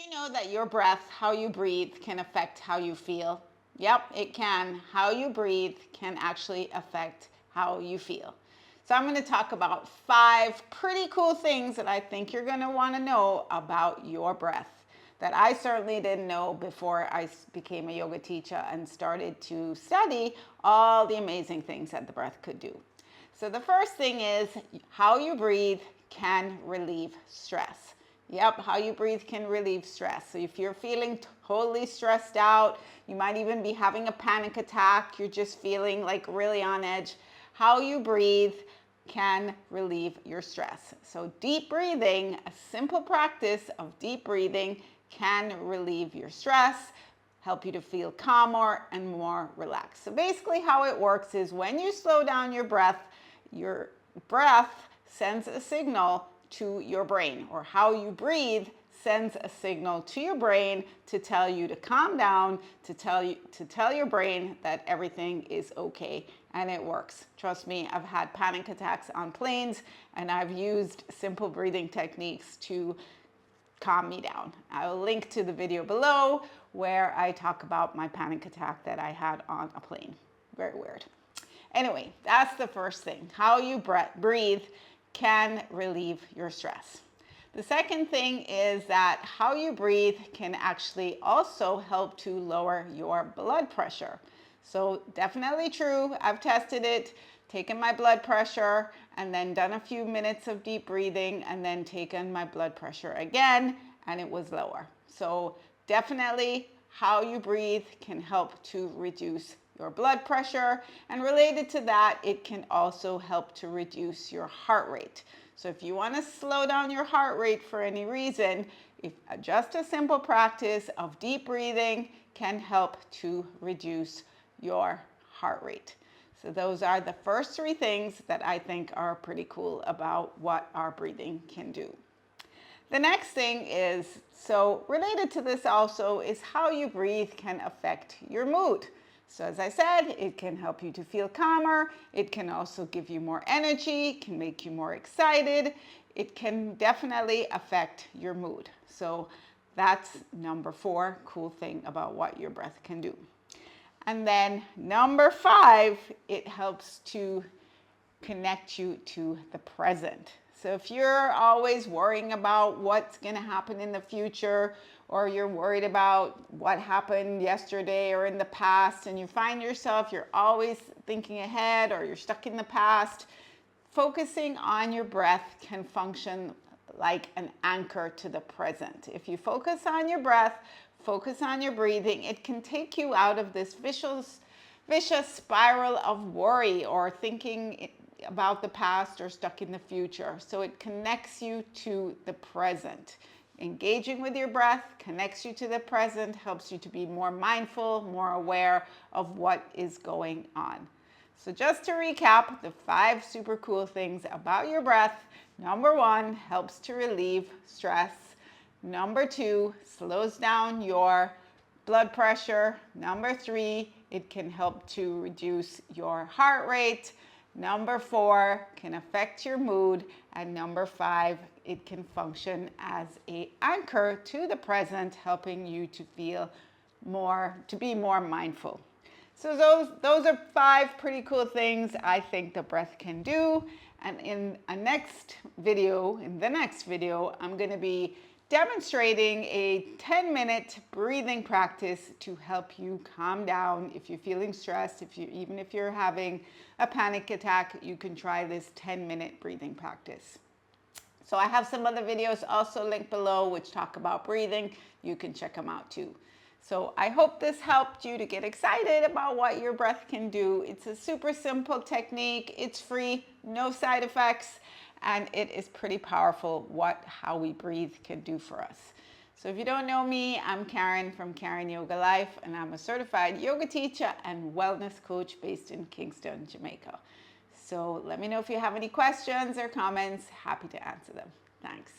you know that your breath, how you breathe, can affect how you feel? Yep, it can. How you breathe can actually affect how you feel. So I'm going to talk about 5 pretty cool things that I think you're going to want to know about your breath that I certainly didn't know before I became a yoga teacher and started to study all the amazing things that the breath could do. So the first thing is how you breathe can relieve stress. Yep, how you breathe can relieve stress. So if you're feeling totally stressed out, you might even be having a panic attack, you're just feeling like really on edge, how you breathe can relieve your stress. So deep breathing, a simple practice of deep breathing can relieve your stress, help you to feel calmer and more relaxed. So basically how it works is when you slow down your breath sends a signal to your brain, or how you breathe sends a signal to your brain to tell you to calm down, to tell your brain that everything is okay, and it works. Trust me, I've had panic attacks on planes and I've used simple breathing techniques to calm me down. I will link to the video below where I talk about my panic attack that I had on a plane. Very weird. Anyway, that's the first thing. How you breathe can relieve your stress. The second thing is that how you breathe can actually also help to lower your blood pressure. So definitely true. I've tested it, taken my blood pressure, and then done a few minutes of deep breathing, and then taken my blood pressure again, and it was lower. So definitely how you breathe can help to reduce your blood pressure, and related to that, it can also help to reduce your heart rate. So if you want to slow down your heart rate for any reason, just a simple practice of deep breathing can help to reduce your heart rate. So those are the first 3 things that I think are pretty cool about what our breathing can do. The next thing is, so related to this also, is how you breathe can affect your mood. So as I said, it can help you to feel calmer. It can also give you more energy, can make you more excited. It can definitely affect your mood. So that's number 4 cool thing about what your breath can do. And then number 5, it helps to connect you to the present. So if you're always worrying about what's going to happen in the future, or you're worried about what happened yesterday or in the past, and you find yourself, you're always thinking ahead, or you're stuck in the past, focusing on your breath can function like an anchor to the present. If you focus on your breath, focus on your breathing, it can take you out of this vicious spiral of worry or thinking about the past or stuck in the future. So it connects you to the present. Engaging with your breath connects you to the present, helps you to be more mindful, more aware of what is going on. So just to recap the 5 super cool things about your breath. Number 1, helps to relieve stress. Number 2, slows down your blood pressure. Number 3, it can help to reduce your heart rate. Number 4, can affect your mood. And number 5, it can function as an anchor to the present, helping you to feel more, to be more mindful. So those are 5 pretty cool things I think the breath can do. And in the next video, I'm going to be demonstrating a 10-minute breathing practice to help you calm down if you're feeling stressed. Even if you're having a panic attack, you can try this 10-minute breathing practice. So I have some other videos also linked below which talk about breathing. You can check them out too. So I hope this helped you to get excited about what your breath can do. It's a super simple technique. It's free, no side effects, and it is pretty powerful how we breathe can do for us. So if you don't know me, I'm Karen from Karin Yoga Life, and I'm a certified yoga teacher and wellness coach based in Kingston, Jamaica. So let me know if you have any questions or comments. Happy to answer them. Thanks.